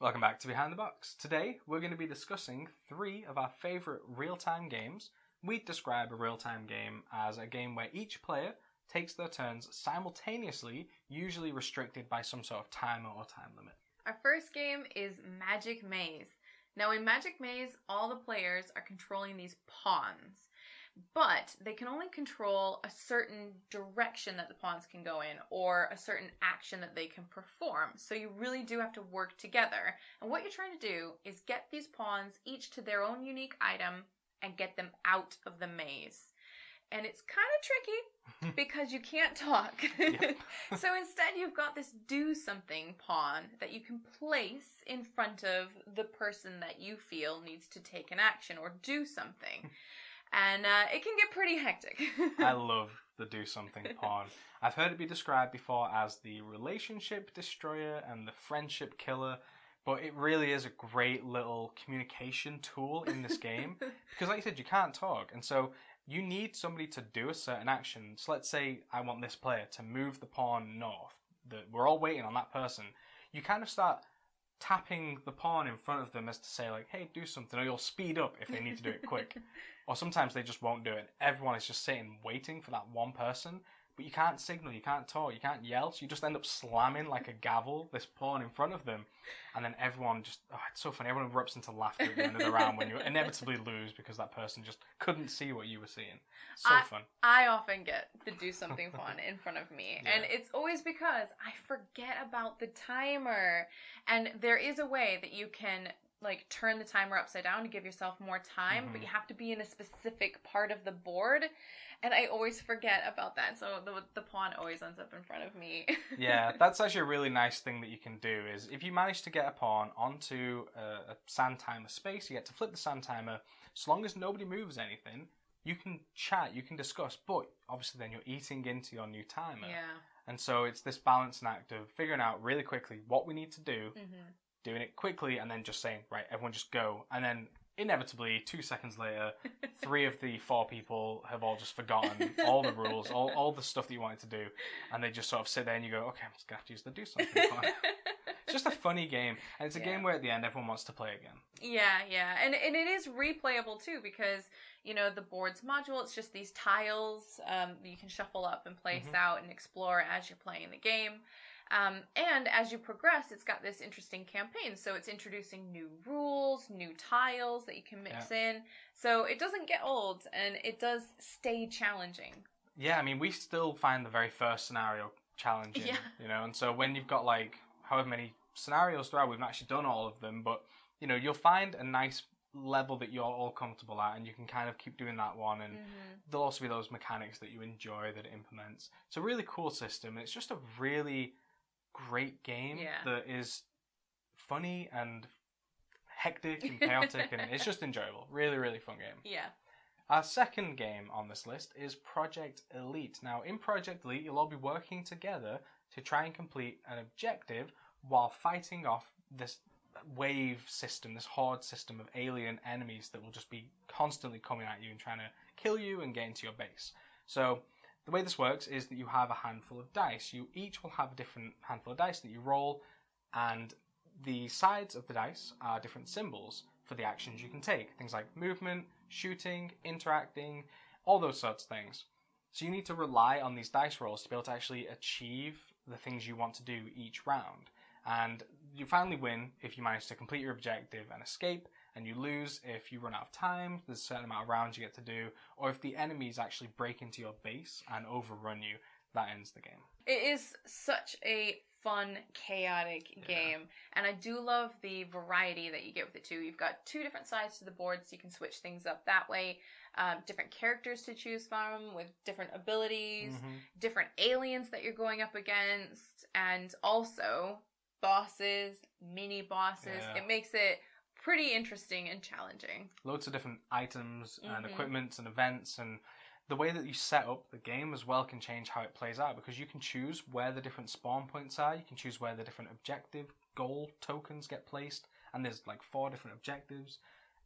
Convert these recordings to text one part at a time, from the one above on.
Welcome back to Behind the Box. Today we're going to be discussing 3 of our favourite real-time games. We describe a real-time game as a game where each player takes their turns simultaneously, usually restricted by some sort of timer or time limit. Our first game is Magic Maze. Now in Magic Maze, all the players are controlling these pawns, but they can only control a certain direction that the pawns can go in or a certain action that they can perform. So you really do have to work together. And what you're trying to do is get these pawns each to their own unique item and get them out of the maze. And it's kind of tricky because you can't talk. So instead you've got this do something pawn that you can place in front of the person that you feel needs to take an action or do something. And it can get pretty hectic. I love the do something pawn. I've heard it be described before as the relationship destroyer and the friendship killer, but it really is a great little communication tool in this game. Because like you said, you can't talk, and so you need somebody to do a certain action. So let's say I want this player to move the pawn north. We're all waiting on that person. You kind of start tapping the pawn in front of them as to say, like, hey, do something, or you'll speed up if they need to do it quick. Or sometimes they just won't do it. Everyone is just sitting waiting for that one person, but you can't signal, you can't talk, you can't yell, so you just end up slamming like a gavel this pawn in front of them, and then everyone just, it's so funny, everyone erupts into laughter at the end of the round when you inevitably lose because that person just couldn't see what you were seeing. So fun. I often get the do something pawn in front of me, and it's always because I forget about the timer, and there is a way that you can like turn the timer upside down to give yourself more time, but you have to be in a specific part of the board, and I always forget about that, so the pawn always ends up in front of me. Yeah, that's actually a really nice thing that you can do, is if you manage to get a pawn onto a sand timer space, you get to flip the sand timer. As long as nobody moves anything, you can chat, you can discuss, but obviously then you're eating into your new timer. Yeah. And so it's this balancing act of figuring out really quickly what we need to do, doing it quickly, and then just saying, right, everyone just go. And then inevitably, 2 seconds later, 3 of the 4 people have all just forgotten all the rules, all the stuff that you wanted to do, and they just sort of sit there and you go, okay, I'm just going to have to use the do something part. It's just a funny game, and it's a game where at the end everyone wants to play again. Yeah. And it is replayable too, because, you know, the board's module, it's just these tiles you can shuffle up and place out and explore as you're playing the game. And as you progress, it's got this interesting campaign. So it's introducing new rules, new tiles that you can mix in. So it doesn't get old, and it does stay challenging. Yeah, I mean, we still find the very first scenario challenging, you know, and so when you've got like however many scenarios there are, we've not actually done all of them, but, you know, you'll find a nice level that you're all comfortable at, and you can kind of keep doing that one, and there'll also be those mechanics that you enjoy that it implements. It's a really cool system, and it's just a really great game that is funny and hectic and chaotic, and it's just enjoyable. Really, really fun game. Yeah. Our second game on this list is Project Elite. Now, in Project Elite, you'll all be working together to try and complete an objective while fighting off this wave system, this horde system of alien enemies that will just be constantly coming at you and trying to kill you and get into your base. So the way this works is that you have a handful of dice. You each will have a different handful of dice that you roll, and the sides of the dice are different symbols for the actions you can take. Things like movement, shooting, interacting, all those sorts of things. So you need to rely on these dice rolls to be able to actually achieve the things you want to do each round. And you finally win if you manage to complete your objective and escape, and you lose if you run out of time, there's a certain amount of rounds you get to do, or if the enemies actually break into your base and overrun you, that ends the game. It is such a fun, chaotic game, and I do love the variety that you get with it too. You've got 2 different sides to the board, so you can switch things up that way. Different characters to choose from with different abilities, different aliens that you're going up against, and also bosses, mini bosses. It makes it pretty interesting and challenging. Loads of different items and equipment and events, and the way that you set up the game as well can change how it plays out, because you can choose where the different spawn points are, you can choose where the different objective goal tokens get placed, and there's like 4 different objectives.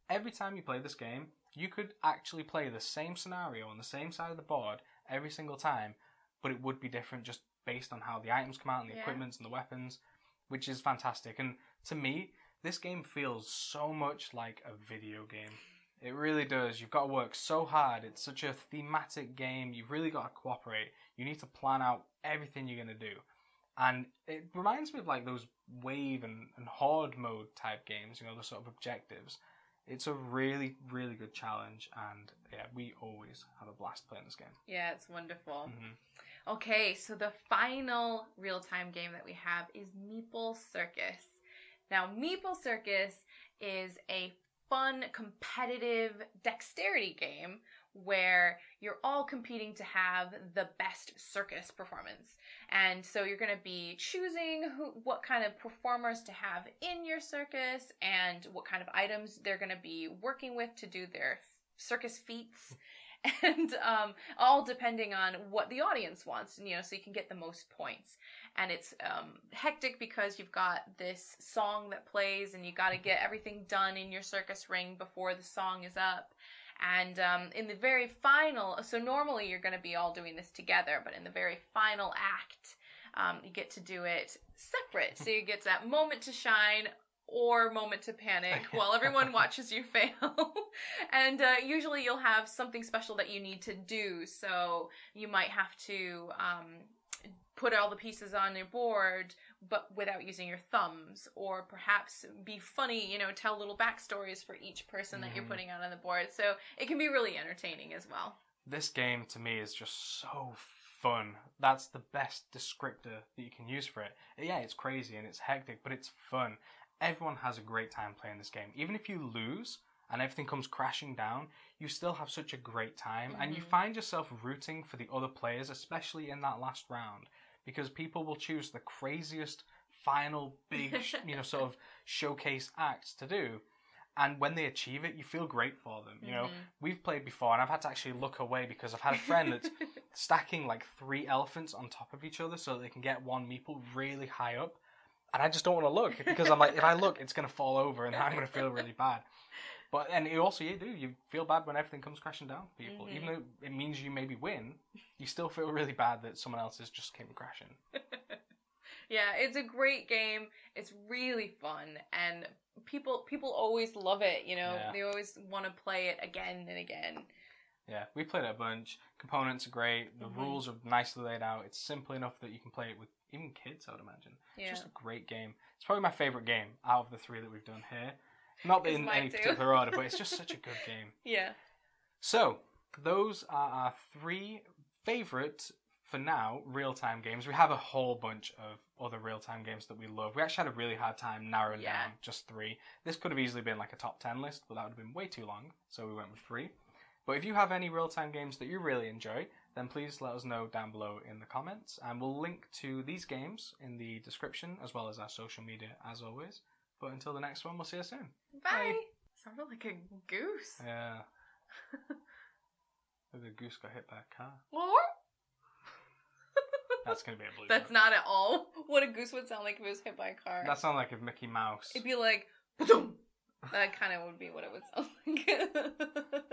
Every time you play this game, you could actually play the same scenario on the same side of the board every single time, but it would be different just based on how the items come out and the equipment and the weapons, which is fantastic. And to me, this game feels so much like a video game. It really does. You've got to work so hard. It's such a thematic game. You've really got to cooperate. You need to plan out everything you're going to do. And it reminds me of like those wave and horde mode type games, you know, the sort of objectives. It's a really, really good challenge, and yeah, we always have a blast playing this game. Yeah, it's wonderful. Mm-hmm. Okay, so the final real-time game that we have is Meeple Circus. Now, Meeple Circus is a fun, competitive dexterity game where you're all competing to have the best circus performance. And so you're going to be choosing what kind of performers to have in your circus and what kind of items they're going to be working with to do their circus feats. And all depending on what the audience wants, you know, so you can get the most points. And it's hectic because you've got this song that plays and you got to get everything done in your circus ring before the song is up. And in the very final, so normally you're going to be all doing this together, but in the very final act, you get to do it separate. So you get that moment to shine or moment to panic while everyone watches you fail. And usually you'll have something special that you need to do. So you might have to put all the pieces on your board, but without using your thumbs, or perhaps be funny, you know, tell little backstories for each person that you're putting out on the board. So it can be really entertaining as well. This game to me is just so fun. That's the best descriptor that you can use for it. Yeah, it's crazy and it's hectic, but it's fun. Everyone has a great time playing this game. Even if you lose and everything comes crashing down, you still have such a great time, and you find yourself rooting for the other players, especially in that last round, because people will choose the craziest final big, you know, sort of showcase acts to do. And when they achieve it, you feel great for them. You know, we've played before and I've had to actually look away because I've had a friend that's stacking like 3 elephants on top of each other so they can get one meeple really high up. And I just don't want to look because I'm like, if I look, it's going to fall over and I'm going to feel really bad. But, and you feel bad when everything comes crashing down for people. Even though it means you maybe win, you still feel really bad that someone else's just came crashing. Yeah, it's a great game. It's really fun, and people always love it, you know. Yeah. They always want to play it again and again. Yeah, we played it a bunch. Components are great. The rules are nicely laid out. It's simple enough that you can play it with even kids, I would imagine. Yeah. It's just a great game. It's probably my favourite game out of the 3 that we've done here. Not in any particular order, but it's just such a good game. Yeah. So, those are our 3 favourite, for now, real-time games. We have a whole bunch of other real-time games that we love. We actually had a really hard time narrowing down just 3. This could have easily been like a top 10 list, but that would have been way too long, so we went with 3. But if you have any real-time games that you really enjoy, then please let us know down below in the comments, and we'll link to these games in the description, as well as our social media, as always. But until the next one, we'll see you soon. Bye! Sounded like a goose. Yeah. The goose got hit by a car. What? That's going to be a blue That's joke. not at all what a goose would sound like if it was hit by a car. That sounds like if Mickey Mouse. It'd be like, boom. That kind of would be what it would sound like.